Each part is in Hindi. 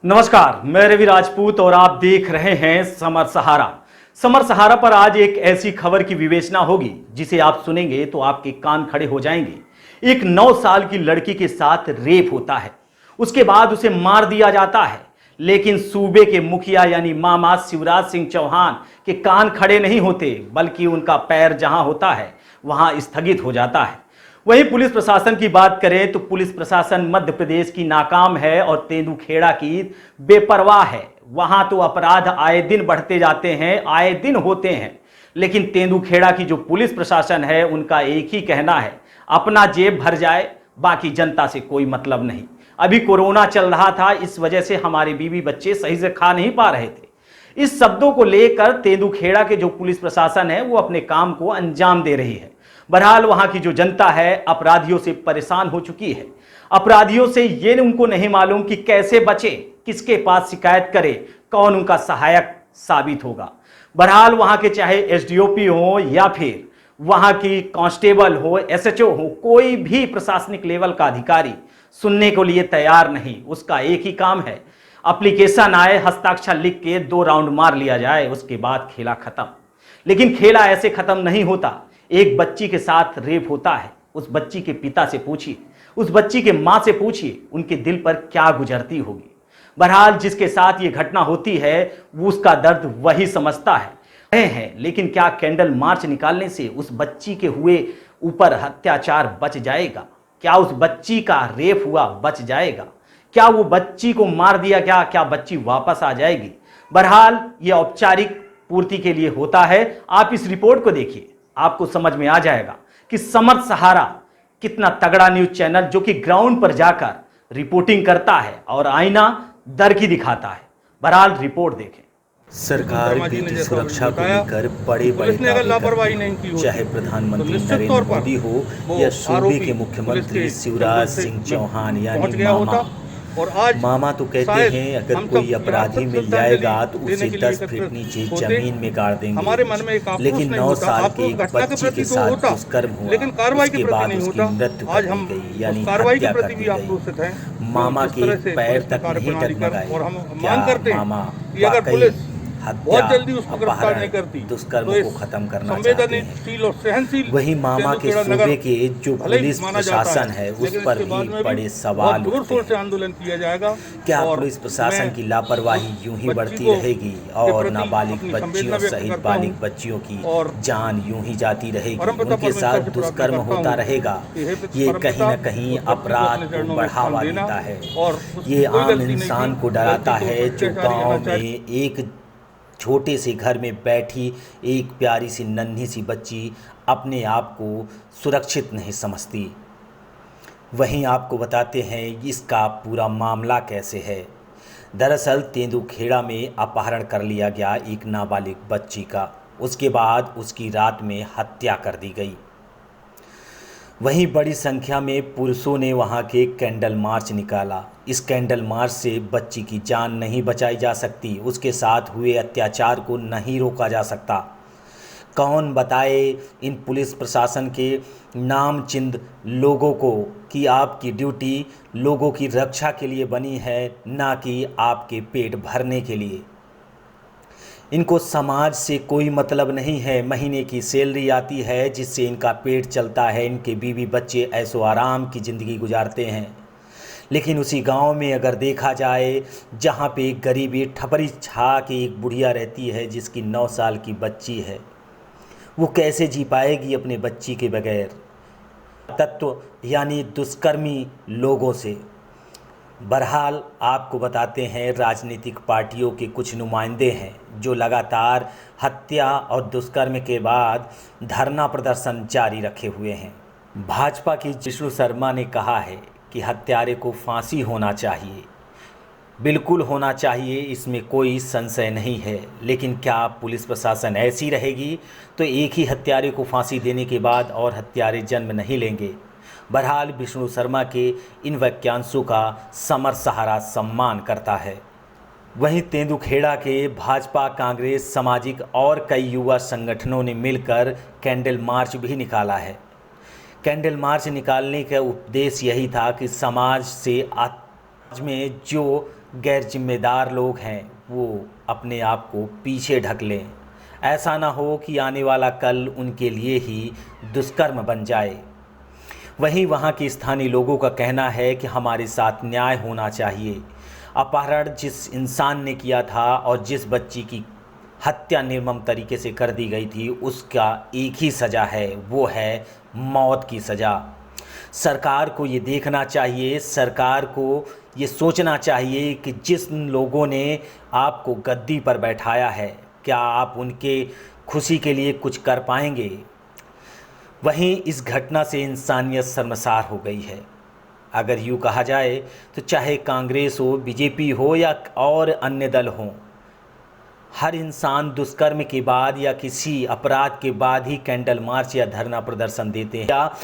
नमस्कार, मैं रवि राजपूत और आप देख रहे हैं समर सहारा। समर सहारा पर आज एक ऐसी खबर की विवेचना होगी जिसे आप सुनेंगे तो आपके कान खड़े हो जाएंगे। एक 9 साल की लड़की के साथ रेप होता है, उसके बाद उसे मार दिया जाता है, लेकिन सूबे के मुखिया यानी मामा शिवराज सिंह चौहान के कान खड़े नहीं होते, बल्कि उनका पैर जहां होता है वहां स्थगित हो जाता है। वहीं पुलिस प्रशासन की बात करें तो पुलिस प्रशासन मध्य प्रदेश की नाकाम है और तेंदुखेड़ा की बेपरवाह है। वहां तो अपराध आए दिन बढ़ते जाते हैं, आए दिन होते हैं, लेकिन तेंदुखेड़ा की जो पुलिस प्रशासन है उनका एक ही कहना है, अपना जेब भर जाए, बाकी जनता से कोई मतलब नहीं। अभी कोरोना चल रहा था, इस वजह से हमारे बीवी बच्चे सही से खा नहीं पा रहे थे। इस शब्दों को लेकर तेंदुखेड़ा के जो पुलिस प्रशासन है वो अपने काम को अंजाम दे रही है। बहरहाल वहां की जो जनता है अपराधियों से परेशान हो चुकी है। अपराधियों से ये उनको नहीं मालूम कि कैसे बचे, किसके पास शिकायत करे, कौन उनका सहायक साबित होगा। बहरहाल वहां के चाहे एसडीओपी हो या फिर वहां की कांस्टेबल हो, एसएचओ हो, कोई भी प्रशासनिक लेवल का अधिकारी सुनने को लिए तैयार नहीं। उसका एक ही काम है, एप्लीकेशन आए, हस्ताक्षर लिख के 2 राउंड मार लिया जाए, उसके बाद खेला खत्म। लेकिन खेला ऐसे खत्म नहीं होता। एक बच्ची के साथ रेप होता है, उस बच्ची के पिता से पूछिए, उस बच्ची के मां से पूछिए, उनके दिल पर क्या गुजरती होगी। बहरहाल जिसके साथ ये घटना होती है वो उसका दर्द वही समझता है। लेकिन क्या कैंडल मार्च निकालने से उस बच्ची के हुए ऊपर अत्याचार बच जाएगा? क्या उस बच्ची का रेप हुआ बच जाएगा? क्या वो बच्ची को मार दिया, क्या बच्ची वापस आ जाएगी? बहरहाल ये औपचारिक पूर्ति के लिए होता है। आप इस रिपोर्ट को देखिए, आपको समझ में आ जाएगा कि समर सहारा कितना तगड़ा न्यूज चैनल जो कि ग्राउंड पर जाकर रिपोर्टिंग करता है और आईना दर की दिखाता है। बहरहाल रिपोर्ट देखें। सरकार बेटी सुरक्षा को लेकर बड़े बड़े दावे करती है, चाहे प्रधानमंत्री नरेंद्र मोदी हो या सूबे के मुख्यमंत्री शिवराज सिंह चौहान यानी मामा तो कहते हैं अगर कोई अपराधी मिल जाएगा तो उसे 10 फीट नीचे जमीन में गाड़ देंगे। लेकिन 9 साल के एक बच्ची के साथ दुष्कर्म हुआ, उसके बाद उसकी मृत्यु कर दी गई, यानी हत्या कर दी गई। मामा के पैर तक नहीं डगमगाए। क्या मामा वाकई बहुत जल्दी उसको गिरफ्तार नहीं करती, दुष्कर्म को खत्म करना चाहते हैं? वही मामा के सूबे के जो पुलिस प्रशासन है उस पर भी बड़े सवाल उठते हैं। आंदोलन किया जाएगा। क्या पुलिस प्रशासन की लापरवाही यूं ही बढ़ती रहेगी और नाबालिग बच्चियों सहित बालिग बच्चियों की जान यूं ही जाती रहेगी, उनके साथ दुष्कर्म होता रहेगा? ये कहीं न कहीं अपराध को बढ़ावा देता है। ये आम इंसान को डराता है जो गाँव में एक छोटे से घर में बैठी एक प्यारी सी नन्ही सी बच्ची अपने आप को सुरक्षित नहीं समझती। वहीं आपको बताते हैं इसका पूरा मामला कैसे है। दरअसल तेंदुखेड़ा में अपहरण कर लिया गया एक नाबालिग बच्ची का, उसके बाद उसकी रात में हत्या कर दी गई। वहीं बड़ी संख्या में पुरुषों ने वहां के कैंडल मार्च निकाला। इस कैंडल मार्च से बच्ची की जान नहीं बचाई जा सकती, उसके साथ हुए अत्याचार को नहीं रोका जा सकता। कौन बताए इन पुलिस प्रशासन के नामचिंद लोगों को कि आपकी ड्यूटी लोगों की रक्षा के लिए बनी है, ना कि आपके पेट भरने के लिए। इनको समाज से कोई मतलब नहीं है। महीने की सैलरी आती है जिससे इनका पेट चलता है, इनके बीवी बच्चे ऐशो आराम की ज़िंदगी गुजारते हैं। लेकिन उसी गांव में अगर देखा जाए जहां पे एक गरीबी ठपरी छा के एक बुढ़िया रहती है जिसकी 9 साल की बच्ची है, वो कैसे जी पाएगी अपने बच्ची के बगैर? तत्व यानी दुष्कर्मी लोगों से। बहरहाल आपको बताते हैं राजनीतिक पार्टियों के कुछ नुमाइंदे हैं जो लगातार हत्या और दुष्कर्म के बाद धरना प्रदर्शन जारी रखे हुए हैं। भाजपा की जिष्णु शर्मा ने कहा है कि हत्यारे को फांसी होना चाहिए, बिल्कुल होना चाहिए, इसमें कोई संशय नहीं है। लेकिन क्या पुलिस प्रशासन ऐसी रहेगी तो एक ही हत्यारे को फांसी देने के बाद और हत्यारे जन्म नहीं लेंगे? बहरहाल विष्णु शर्मा के इन वाक्यांशों का समर सहारा सम्मान करता है। वहीं तेंदुखेड़ा के भाजपा, कांग्रेस, सामाजिक और कई युवा संगठनों ने मिलकर कैंडल मार्च भी निकाला है। कैंडल मार्च निकालने का उद्देश्य यही था कि समाज से आज में जो गैर जिम्मेदार लोग हैं वो अपने आप को पीछे ढक लें। ऐसा ना हो कि आने वाला कल उनके लिए ही दुष्कर्म बन जाए। वहीं वहाँ के स्थानीय लोगों का कहना है कि हमारे साथ न्याय होना चाहिए। अपहरण जिस इंसान ने किया था और जिस बच्ची की हत्या निर्मम तरीके से कर दी गई थी उसका एक ही सज़ा है, वो है मौत की सज़ा। सरकार को ये देखना चाहिए, सरकार को ये सोचना चाहिए कि जिस लोगों ने आपको गद्दी पर बैठाया है क्या आप उनके खुशी के लिए कुछ कर पाएंगे। वहीं इस घटना से इंसानियत शर्मसार हो गई है। अगर यूँ कहा जाए तो चाहे कांग्रेस हो, बीजेपी हो या और अन्य दल हों, हर इंसान दुष्कर्म के बाद या किसी अपराध के बाद ही कैंडल मार्च या धरना प्रदर्शन देते हैं। या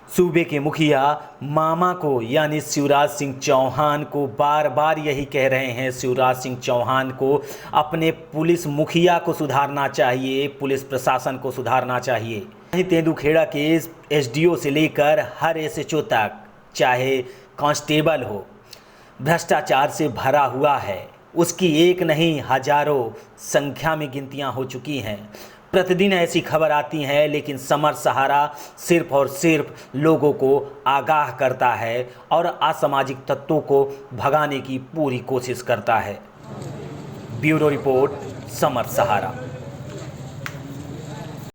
सूबे के मुखिया मामा को यानी शिवराज सिंह चौहान को बार बार यही कह रहे हैं, शिवराज सिंह चौहान को अपने पुलिस मुखिया को सुधारना चाहिए, पुलिस प्रशासन को सुधारना चाहिए। वहीं तेंदुखेड़ा के एसडीओ से लेकर हर एसएचओ तक, चाहे कांस्टेबल हो, भ्रष्टाचार से भरा हुआ है। उसकी एक नहीं हजारों संख्या में गिनतियां हो चुकी हैं। प्रतिदिन ऐसी खबर आती है, लेकिन समर सहारा सिर्फ और सिर्फ लोगों को आगाह करता है और असामाजिक तत्वों को भगाने की पूरी कोशिश करता है। ब्यूरो रिपोर्ट, समर सहारा।